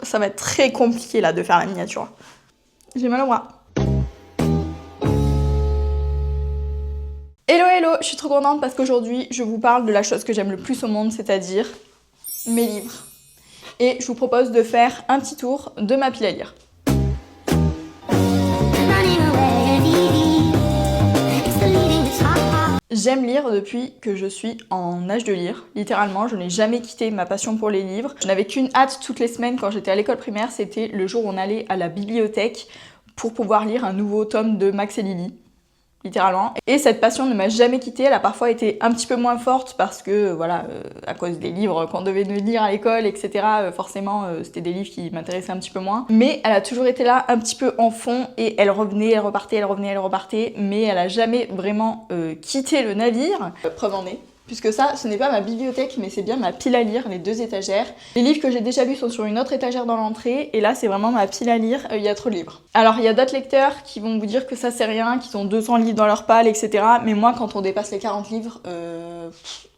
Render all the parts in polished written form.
ça va être très compliqué là de faire la miniature. J'ai mal au bras. Hello hello, je suis trop contente parce qu'aujourd'hui je vous parle de la chose que j'aime le plus au monde, c'est-à-dire mes livres. Et je vous propose de faire un petit tour de ma pile à lire. J'aime lire depuis que je suis en âge de lire. Littéralement, je n'ai jamais quitté ma passion pour les livres. Je n'avais qu'une hâte toutes les semaines quand j'étais à l'école primaire, c'était le jour où on allait à la bibliothèque pour pouvoir lire un nouveau tome de Max et Lily. Littéralement. Et cette passion ne m'a jamais quittée, elle a parfois été un petit peu moins forte parce que, voilà, à cause des livres qu'on devait lire à l'école, etc., forcément, c'était des livres qui m'intéressaient un petit peu moins. Mais elle a toujours été là, un petit peu en fond, et elle revenait, elle repartait, elle revenait, elle repartait, mais elle a jamais vraiment quitté le navire. Preuve en est. Puisque ça, ce n'est pas ma bibliothèque, mais c'est bien ma pile à lire, les deux étagères. Les livres que j'ai déjà lus sont sur une autre étagère dans l'entrée, et là, c'est vraiment ma pile à lire, il y a trop de livres. Alors, il y a d'autres lecteurs qui vont vous dire que ça, c'est rien, qu'ils ont 200 livres dans leur palle, etc. Mais moi, quand on dépasse les 40 livres,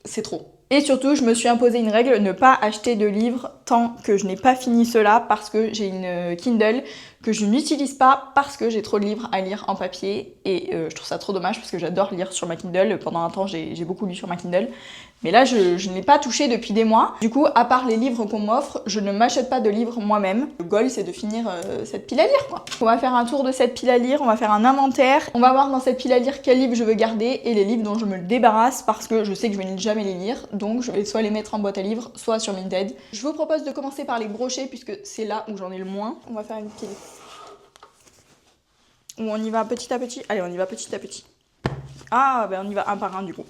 c'est trop. Et surtout, je me suis imposé une règle, ne pas acheter de livres tant que je n'ai pas fini cela, parce que j'ai une Kindle que je n'utilise pas parce que j'ai trop de livres à lire en papier et je trouve ça trop dommage parce que j'adore lire sur ma Kindle. Pendant un temps, j'ai beaucoup lu sur ma Kindle. Mais là, je ne l'ai pas touché depuis des mois. Du coup, à part les livres qu'on m'offre, je ne m'achète pas de livres moi-même. Le goal, c'est de finir cette pile à lire, quoi. On va faire un tour de cette pile à lire, on va faire un inventaire. On va voir dans cette pile à lire quels livres je veux garder et les livres dont je me débarrasse parce que je sais que je vais jamais les lire. Donc, je vais soit les mettre en boîte à livres, soit sur Vinted. Je vous propose de commencer par les brochets puisque c'est là où j'en ai le moins. On va faire une pile. Ou on y va petit à petit. Allez, on y va petit à petit. Ah, ben on y va un par un du coup.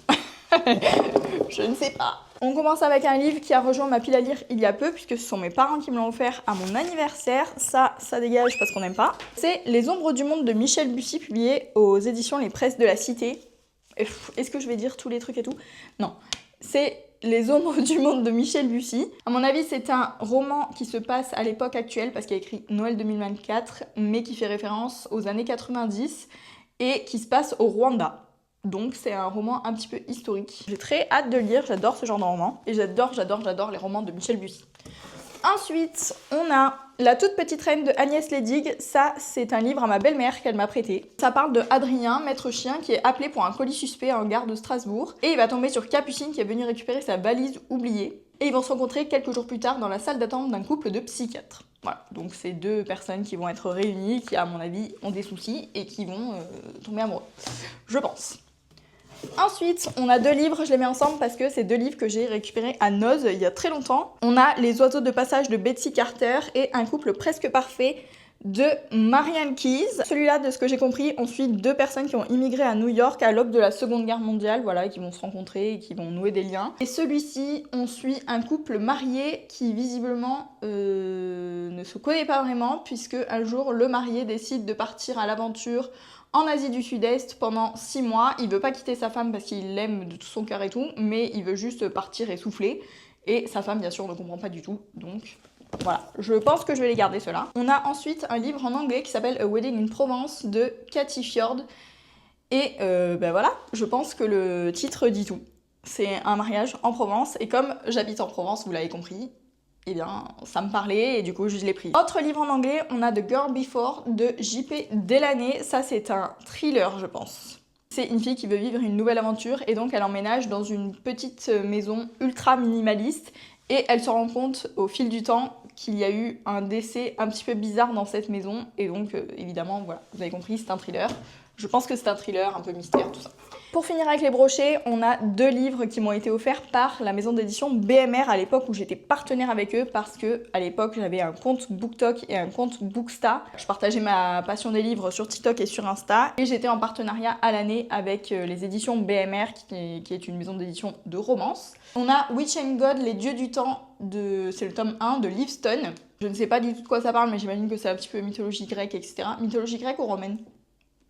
Je ne sais pas. On commence avec un livre qui a rejoint ma pile à lire il y a peu, puisque ce sont mes parents qui me l'ont offert à mon anniversaire. Ça dégage parce qu'on n'aime pas. C'est Les Ombres du Monde de Michel Bussy, publié aux éditions Les Presses de la Cité. Est-ce que je vais dire tous les trucs et tout? Non. C'est Les Ombres du Monde de Michel Bussy. À mon avis, c'est un roman qui se passe à l'époque actuelle, parce qu'il y a écrit Noël 2024, mais qui fait référence aux années 90 et qui se passe au Rwanda. Donc c'est un roman un petit peu historique. J'ai très hâte de lire, j'adore ce genre de roman. Et j'adore les romans de Michel Bussy. Ensuite, on a La toute petite reine de Agnès Ledig. Ça, c'est un livre à ma belle-mère qu'elle m'a prêté. Ça parle de Adrien, maître chien, qui est appelé pour un colis suspect en gare de Strasbourg. Et il va tomber sur Capucine qui est venue récupérer sa valise oubliée. Et ils vont se rencontrer quelques jours plus tard dans la salle d'attente d'un couple de psychiatres. Voilà, donc c'est deux personnes qui vont être réunies, qui à mon avis ont des soucis et qui vont tomber amoureux. Je pense. Ensuite, on a deux livres, je les mets ensemble parce que c'est deux livres que j'ai récupérés à Noz il y a très longtemps. On a Les oiseaux de passage de Betsy Carter et Un couple presque parfait de Marianne Keyes. Celui-là, de ce que j'ai compris, on suit deux personnes qui ont immigré à New York à l'aube de la Seconde Guerre mondiale, voilà, et qui vont se rencontrer et qui vont nouer des liens. Et celui-ci, on suit un couple marié qui visiblement ne se connaît pas vraiment, puisque un jour, le marié décide de partir à l'aventure en Asie du Sud-Est pendant 6 mois. Il veut pas quitter sa femme parce qu'il l'aime de tout son cœur et tout, mais il veut juste partir et souffler. Et sa femme, bien sûr, ne comprend pas du tout, donc voilà. Je pense que je vais les garder, ceux-là. On a ensuite un livre en anglais qui s'appelle A Wedding in Provence de Cathy Fjord. Et ben voilà, je pense que le titre dit tout. C'est un mariage en Provence, et comme j'habite en Provence, vous l'avez compris, eh bien, ça me parlait et du coup, je l'ai pris. Autre livre en anglais, on a The Girl Before de J.P. Delaney. Ça, c'est un thriller, je pense. C'est une fille qui veut vivre une nouvelle aventure et donc elle emménage dans une petite maison ultra minimaliste et elle se rend compte au fil du temps qu'il y a eu un décès un petit peu bizarre dans cette maison et donc, évidemment, voilà, vous avez compris, c'est un thriller. Je pense que c'est un thriller, un peu mystère, tout ça. Pour finir avec les brochets, on a deux livres qui m'ont été offerts par la maison d'édition BMR à l'époque où j'étais partenaire avec eux parce que à l'époque j'avais un compte BookTok et un compte Booksta. Je partageais ma passion des livres sur TikTok et sur Insta et j'étais en partenariat à l'année avec les éditions BMR qui est une maison d'édition de romance. On a Witch and God, les dieux du temps, c'est le tome 1 de Liveston. Je ne sais pas du tout de quoi ça parle mais j'imagine que c'est un petit peu mythologie grecque, etc. Mythologie grecque ou romaine?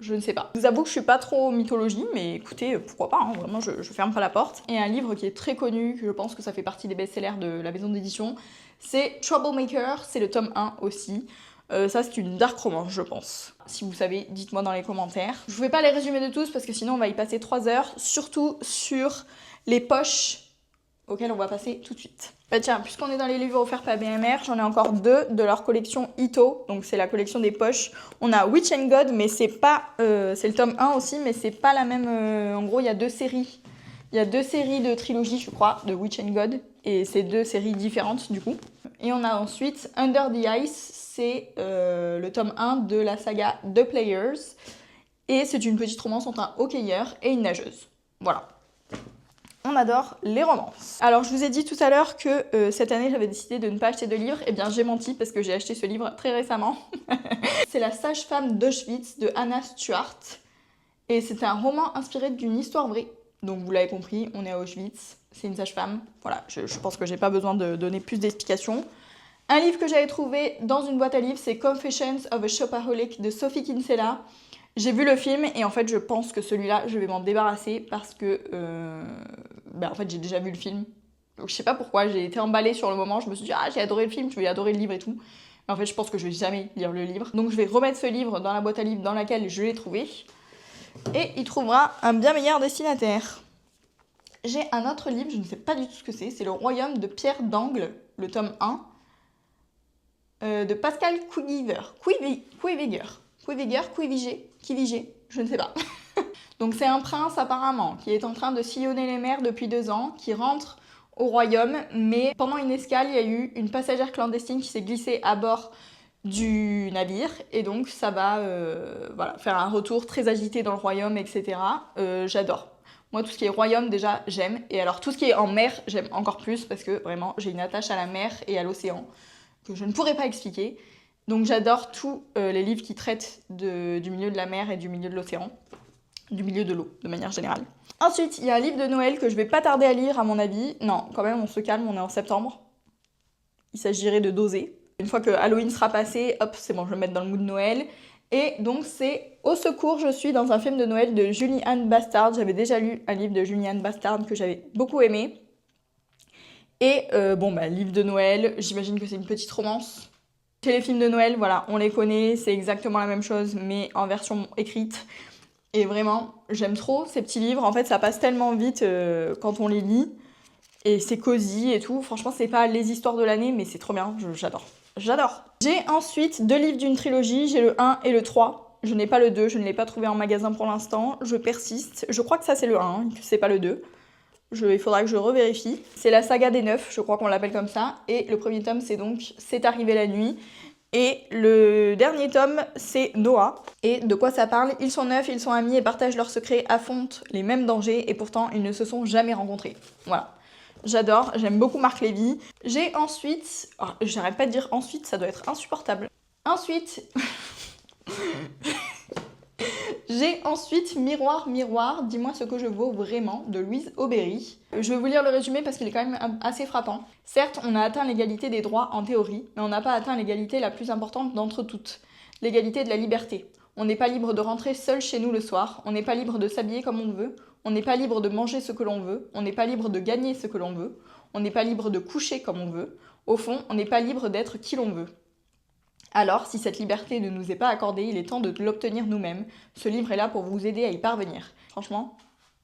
Je ne sais pas. Je vous avoue que je suis pas trop mythologie, mais écoutez, pourquoi pas, hein, vraiment, je ferme pas la porte. Et un livre qui est très connu, que je pense que ça fait partie des best-sellers de la maison d'édition, c'est Troublemaker, c'est le tome 1 aussi. Ça, c'est une dark romance, je pense. Si vous savez, dites-moi dans les commentaires. Je ne vais pas les résumer de tous, parce que sinon on va y passer 3 heures, surtout sur les poches auquel on va passer tout de suite. Bah tiens, puisqu'on est dans les livres offerts par BMR, j'en ai encore 2 de leur collection Ito, donc c'est la collection des poches. On a Witch and God, mais c'est pas... c'est le tome 1 aussi, mais c'est pas la même... en gros, il y a 2 séries. Il y a 2 séries de trilogie, je crois, de Witch and God, et c'est 2 séries différentes du coup. Et on a ensuite Under the Ice, c'est le tome 1 de la saga The Players, et c'est une petite romance entre un hockeyeur et une nageuse. Voilà. On adore les romances. Alors je vous ai dit tout à l'heure que cette année j'avais décidé de ne pas acheter de livres. Eh bien j'ai menti parce que j'ai acheté ce livre très récemment. C'est La sage-femme d'Auschwitz de Anna Stuart. Et c'est un roman inspiré d'une histoire vraie. Donc vous l'avez compris, on est à Auschwitz, c'est une sage-femme. Voilà, je pense que j'ai pas besoin de donner plus d'explications. Un livre que j'avais trouvé dans une boîte à livres, c'est Confessions of a Shopaholic de Sophie Kinsella. J'ai vu le film et en fait je pense que celui-là je vais m'en débarrasser parce que en fait j'ai déjà vu le film. Donc je sais pas pourquoi, j'ai été emballée sur le moment, je me suis dit ah j'ai adoré le film, je vais adorer le livre et tout. Mais en fait je pense que je vais jamais lire le livre. Donc je vais remettre ce livre dans la boîte à livres dans laquelle je l'ai trouvé. Et il trouvera un bien meilleur destinataire. J'ai un autre livre, je ne sais pas du tout ce que c'est Le Royaume de Pierre d'Angle, le tome 1, de Pascal Quivigé, je ne sais pas. Donc c'est un prince apparemment qui est en train de sillonner les mers depuis 2 ans, qui rentre au royaume, mais pendant une escale, il y a eu une passagère clandestine qui s'est glissée à bord du navire, et donc ça va faire un retour très agité dans le royaume, etc. J'adore. Moi, tout ce qui est royaume, déjà, j'aime. Et alors, tout ce qui est en mer, j'aime encore plus, parce que vraiment, j'ai une attache à la mer et à l'océan que je ne pourrais pas expliquer. Donc j'adore tous les livres qui traitent du milieu de la mer et du milieu de l'océan, du milieu de l'eau, de manière générale. Ensuite, il y a un livre de Noël que je vais pas tarder à lire, à mon avis. Non, quand même, on se calme, on est en septembre. Il s'agirait de doser. Une fois que Halloween sera passé, hop, c'est bon, je vais me mettre dans le mood de Noël. Et donc c'est Au secours, je suis dans un film de Noël de Julie-Anne Bastard. J'avais déjà lu un livre de Julie-Anne Bastard que j'avais beaucoup aimé. Et livre de Noël, j'imagine que c'est une petite romance. Chez les films de Noël, voilà, on les connaît, c'est exactement la même chose, mais en version écrite. Et vraiment, j'aime trop ces petits livres. En fait, ça passe tellement vite quand on les lit. Et c'est cosy et tout. Franchement, c'est pas les histoires de l'année, mais c'est trop bien, j'adore. J'adore. J'ai ensuite 2 livres d'une trilogie, j'ai le 1 et le 3. Je n'ai pas le 2, je ne l'ai pas trouvé en magasin pour l'instant. Je persiste. Je crois que ça c'est le 1, que c'est pas le 2. Il faudra que je revérifie. C'est la saga des 9, je crois qu'on l'appelle comme ça. Et le premier tome, c'est donc C'est arrivé la nuit. Et le dernier tome, c'est Noah. Et de quoi ça parle? Ils sont 9, ils sont amis et partagent leurs secrets, affrontent les mêmes dangers et pourtant ils ne se sont jamais rencontrés. Voilà. J'adore, j'aime beaucoup Marc Lévy. J'ai ensuite... Oh, j'arrête pas de dire ensuite, ça doit être insupportable. Ensuite... J'ai ensuite Miroir, miroir, dis-moi ce que je vaux vraiment de Louise Aubéry. Je vais vous lire le résumé parce qu'il est quand même assez frappant. Certes, on a atteint l'égalité des droits en théorie, mais on n'a pas atteint l'égalité la plus importante d'entre toutes, l'égalité de la liberté. On n'est pas libre de rentrer seul chez nous le soir, on n'est pas libre de s'habiller comme on veut, on n'est pas libre de manger ce que l'on veut, on n'est pas libre de gagner ce que l'on veut, on n'est pas libre de coucher comme on veut. Au fond, on n'est pas libre d'être qui l'on veut. Alors, si cette liberté ne nous est pas accordée, il est temps de l'obtenir nous-mêmes. Ce livre est là pour vous aider à y parvenir. Franchement,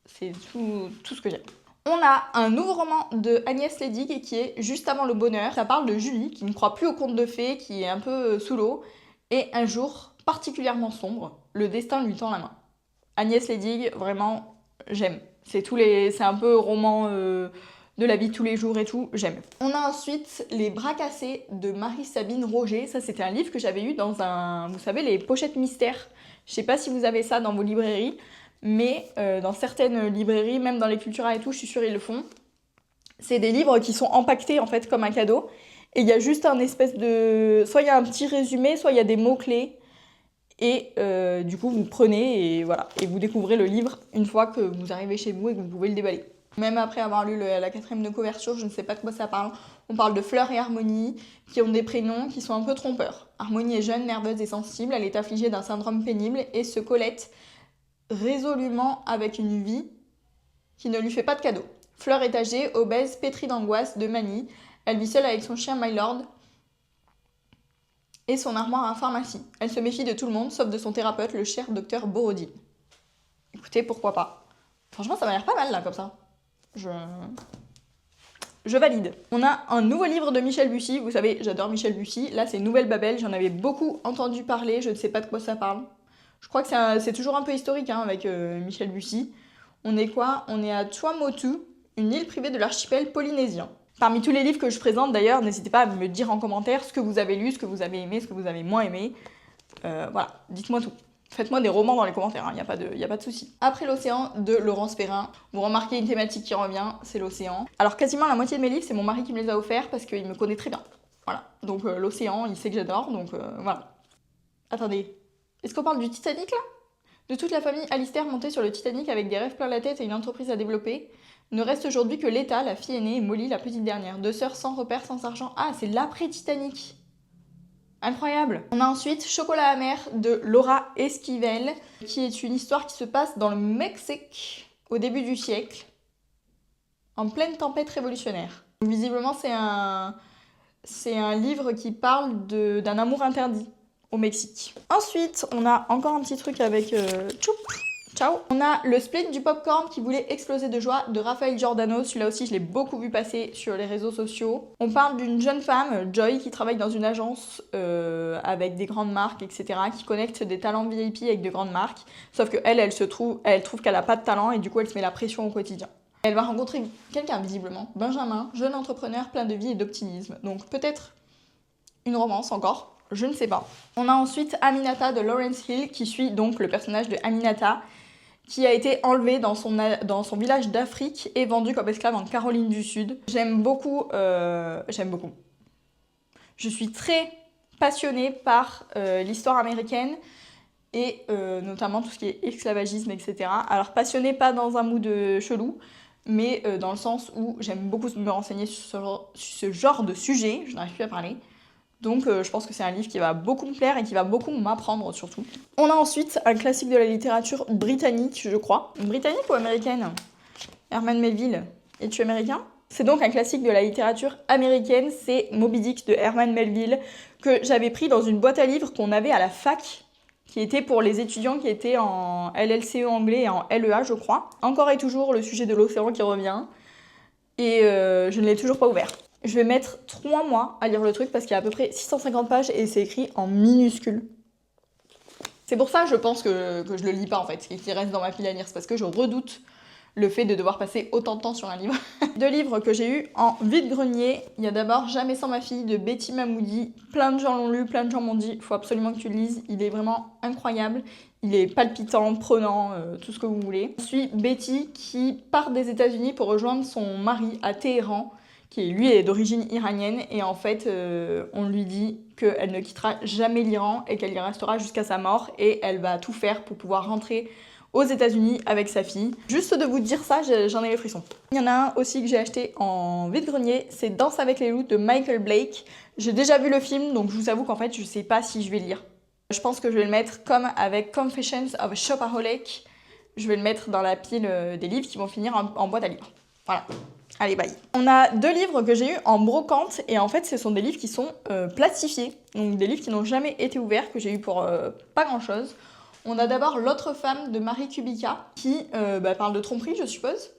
c'est tout ce que j'aime. On a un nouveau roman de Agnès Ledig qui est Juste avant le bonheur. Ça parle de Julie qui ne croit plus aux contes de fées, qui est un peu sous l'eau. Et un jour particulièrement sombre, le destin lui tend la main. Agnès Ledig, vraiment, j'aime. C'est un peu roman... de la vie de tous les jours et tout, j'aime. On a ensuite Les bras cassés de Marie-Sabine Roger. Ça, c'était un livre que j'avais eu dans vous savez, les pochettes mystères. Je sais pas si vous avez ça dans vos librairies, mais dans certaines librairies, même dans les Cultura et tout, je suis sûre ils le font. C'est des livres qui sont empaquetés en fait comme un cadeau. Et il y a juste un espèce de... Soit il y a un petit résumé, soit il y a des mots-clés. Et du coup, vous prenez et voilà. Et vous découvrez le livre une fois que vous arrivez chez vous et que vous pouvez le déballer. Même après avoir lu la 4e de couverture, je ne sais pas de quoi ça parle. On parle de Fleur et Harmonie, qui ont des prénoms qui sont un peu trompeurs. Harmonie est jeune, nerveuse et sensible, elle est affligée d'un syndrome pénible et se colette résolument avec une vie qui ne lui fait pas de cadeau. Fleur est âgée, obèse, pétrie d'angoisse, de manie. Elle vit seule avec son chien Mylord et son armoire à pharmacie. Elle se méfie de tout le monde, sauf de son thérapeute, le cher docteur Borodine. Écoutez, pourquoi pas. Franchement, ça m'a l'air pas mal là, comme ça. je valide. On a un nouveau livre de Michel Bussy, vous savez, j'adore Michel Bussy. Là, c'est Nouvelle Babel, j'en avais beaucoup entendu parler, je ne sais pas de quoi ça parle. Je crois que c'est toujours un peu historique hein, avec Michel Bussy. On est quoi? On est à Tuamotu, une île privée de l'archipel polynésien. Parmi tous les livres que je présente d'ailleurs, n'hésitez pas à me dire en commentaire ce que vous avez lu, ce que vous avez aimé, ce que vous avez moins aimé. Voilà, dites-moi tout. Faites-moi des romans dans les commentaires, il n'y a pas de souci. Après l'océan de Laurence Perrin, vous remarquez une thématique qui revient, c'est l'océan. Alors quasiment la moitié de mes livres, c'est mon mari qui me les a offerts parce qu'il me connaît très bien. Voilà, donc l'océan, il sait que j'adore, donc voilà. Attendez, est-ce qu'on parle du Titanic là? De toute la famille Alistair montée sur le Titanic avec des rêves plein la tête et une entreprise à développer, ne reste aujourd'hui que Leta, la fille aînée, et Molly, la petite dernière. Deux sœurs sans repère, sans argent. Ah, c'est l'après-Titanic. Incroyable. On a ensuite Chocolat amer de Laura Esquivel, qui est une histoire qui se passe dans le Mexique au début du siècle, en pleine tempête révolutionnaire. Visiblement, c'est un livre qui parle d'un amour interdit au Mexique. Ensuite, on a encore un petit truc avec Tchoup. Ciao. On a le split du popcorn qui voulait exploser de joie de Raphaël Giordano. Celui-là aussi, je l'ai beaucoup vu passer sur les réseaux sociaux. On parle d'une jeune femme, Joy, qui travaille dans une agence avec des grandes marques, etc., qui connecte des talents VIP avec de grandes marques. Sauf que elle trouve qu'elle n'a pas de talent et du coup, elle se met la pression au quotidien. Elle va rencontrer quelqu'un, visiblement, Benjamin, jeune entrepreneur plein de vie et d'optimisme. Donc peut-être une romance encore, je ne sais pas. On a ensuite Aminata de Lawrence Hill, qui suit donc le personnage de Aminata, qui a été enlevée dans son village d'Afrique et vendue comme esclave en Caroline du Sud. J'aime beaucoup. Je suis très passionnée par l'histoire américaine et notamment tout ce qui est esclavagisme, etc. Alors passionnée pas dans un mood chelou, mais dans le sens où j'aime beaucoup me renseigner sur ce genre de sujet, je n'arrive plus à parler. Donc je pense que c'est un livre qui va beaucoup me plaire et qui va beaucoup m'apprendre surtout. On a ensuite un classique de la littérature britannique, je crois. Britannique ou américaine? Herman Melville. Es-tu américain? C'est donc un classique de la littérature américaine, c'est Moby Dick de Herman Melville, que j'avais pris dans une boîte à livres qu'on avait à la fac, qui était pour les étudiants qui étaient en LLCE anglais et en LEA, je crois. Encore et toujours le sujet de l'océan qui revient, et je ne l'ai toujours pas ouvert. Je vais mettre 3 mois à lire le truc parce qu'il y a à peu près 650 pages et c'est écrit en minuscules. C'est pour ça, je pense que je le lis pas en fait, et qu'il reste dans ma pile à lire. C'est parce que je redoute le fait de devoir passer autant de temps sur un livre. 2 livres que j'ai eus en vide-grenier. Il y a d'abord Jamais sans ma fille de Betty Mahmoudi. Plein de gens l'ont lu, plein de gens m'ont dit il faut absolument que tu le lises. Il est vraiment incroyable. Il est palpitant, prenant, tout ce que vous voulez. Ensuite, Betty qui part des États-Unis pour rejoindre son mari à Téhéran, qui lui est d'origine iranienne, et en fait on lui dit qu'elle ne quittera jamais l'Iran et qu'elle y restera jusqu'à sa mort, et elle va tout faire pour pouvoir rentrer aux États-Unis avec sa fille. Juste de vous dire ça, j'en ai les frissons. Il y en a un aussi que j'ai acheté en vide-grenier, c'est Danse avec les loups de Michael Blake. J'ai déjà vu le film, donc je vous avoue qu'en fait je sais pas si je vais le lire. Je pense que je vais le mettre comme avec Confessions of a Shopaholic. Je vais le mettre dans la pile des livres qui vont finir en boîte à livres. Voilà. Allez, bye. On a 2 livres que j'ai eus en brocante et en fait ce sont des livres qui sont plastifiés. Donc des livres qui n'ont jamais été ouverts, que j'ai eu pour pas grand chose. On a d'abord L'autre femme de Marie Kubica qui parle de tromperie, je suppose.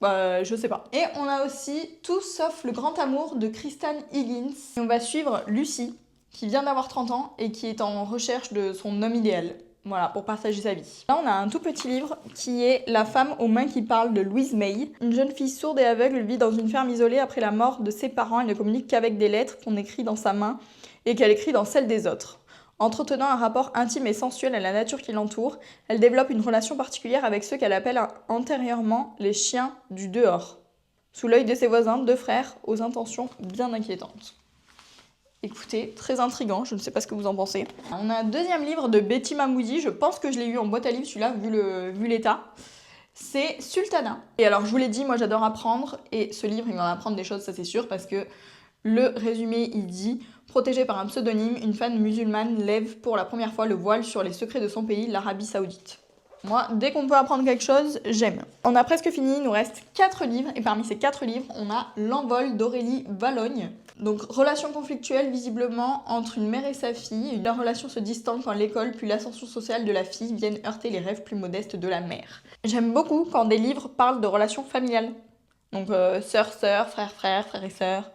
Je sais pas. Et on a aussi Tout sauf le grand amour de Kristen Higgins. Et on va suivre Lucie, qui vient d'avoir 30 ans et qui est en recherche de son homme idéal. Voilà, pour partager sa vie. Là, on a un tout petit livre qui est La femme aux mains qui parle de Louise May. Une jeune fille sourde et aveugle vit dans une ferme isolée après la mort de ses parents. Elle ne communique qu'avec des lettres qu'on écrit dans sa main et qu'elle écrit dans celle des autres. Entretenant un rapport intime et sensuel à la nature qui l'entoure, elle développe une relation particulière avec ceux qu'elle appelle antérieurement les chiens du dehors. Sous l'œil de ses voisins, 2 frères aux intentions bien inquiétantes. Écoutez, très intriguant, je ne sais pas ce que vous en pensez. On a un 2e livre de Betty Mahmoudi, je pense que je l'ai eu en boîte à livres celui-là, vu l'état. C'est Sultana. Et alors je vous l'ai dit, moi j'adore apprendre, et ce livre il va m'apprendre des choses, ça c'est sûr, parce que le résumé il dit « Protégée par un pseudonyme, une femme musulmane lève pour la première fois le voile sur les secrets de son pays, l'Arabie Saoudite ». Moi, dès qu'on peut apprendre quelque chose, j'aime. On a presque fini, il nous reste 4 livres, et parmi ces 4 livres, on a L'envol d'Aurélie Vallogne. Donc, relation conflictuelle visiblement entre une mère et sa fille. La relation se distend quand l'école puis l'ascension sociale de la fille viennent heurter les rêves plus modestes de la mère. J'aime beaucoup quand des livres parlent de relations familiales. Donc sœur, sœur, frère, frère, frère et sœur,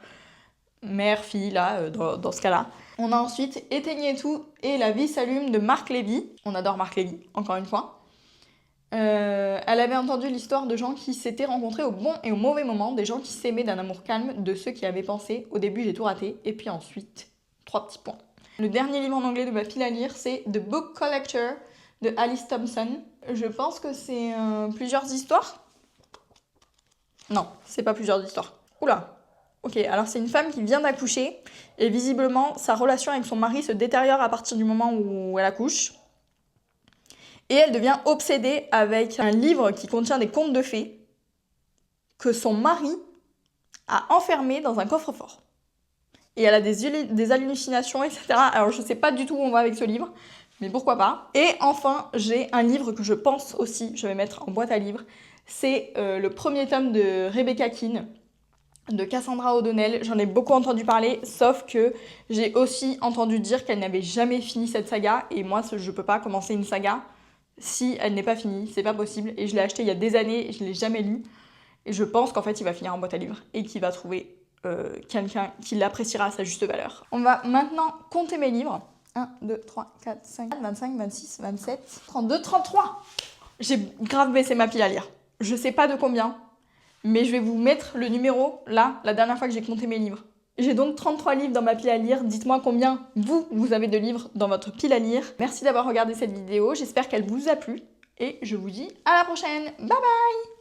mère, fille, là, dans ce cas-là. On a ensuite Éteignez tout et La vie s'allume de Marc Lévy. On adore Marc Lévy, encore une fois. Elle avait entendu l'histoire de gens qui s'étaient rencontrés au bon et au mauvais moment, des gens qui s'aimaient d'un amour calme, de ceux qui avaient pensé au début j'ai tout raté, et puis ensuite 3 petits points. Le dernier livre en anglais de ma pile à lire, c'est The Book Collector de Alice Thompson. Je pense que c'est plusieurs histoires. Non, c'est pas plusieurs histoires. Oula. Ok, alors c'est une femme qui vient d'accoucher et visiblement sa relation avec son mari se détériore à partir du moment où elle accouche. Et elle devient obsédée avec un livre qui contient des contes de fées que son mari a enfermé dans un coffre-fort. Et elle a des hallucinations, etc. Alors je sais pas du tout où on va avec ce livre, mais pourquoi pas. Et enfin, j'ai un livre que je pense aussi, je vais mettre en boîte à livres. C'est le premier tome de Rebecca Keane, de Cassandra O'Donnell. J'en ai beaucoup entendu parler, sauf que j'ai aussi entendu dire qu'elle n'avait jamais fini cette saga. Et moi, je peux pas commencer une saga si elle n'est pas finie, c'est pas possible. Et je l'ai acheté il y a des années et je l'ai jamais lu. Et je pense qu'en fait, il va finir en boîte à livres et qu'il va trouver quelqu'un qui l'appréciera à sa juste valeur. On va maintenant compter mes livres. 1, 2, 3, 4, 5, 25, 26, 27, 32, 33. J'ai grave baissé ma pile à lire. Je sais pas de combien, mais je vais vous mettre le numéro là, la dernière fois que j'ai compté mes livres. J'ai donc 33 livres dans ma pile à lire. Dites-moi combien vous avez de livres dans votre pile à lire. Merci d'avoir regardé cette vidéo. J'espère qu'elle vous a plu. Et je vous dis à la prochaine. Bye bye!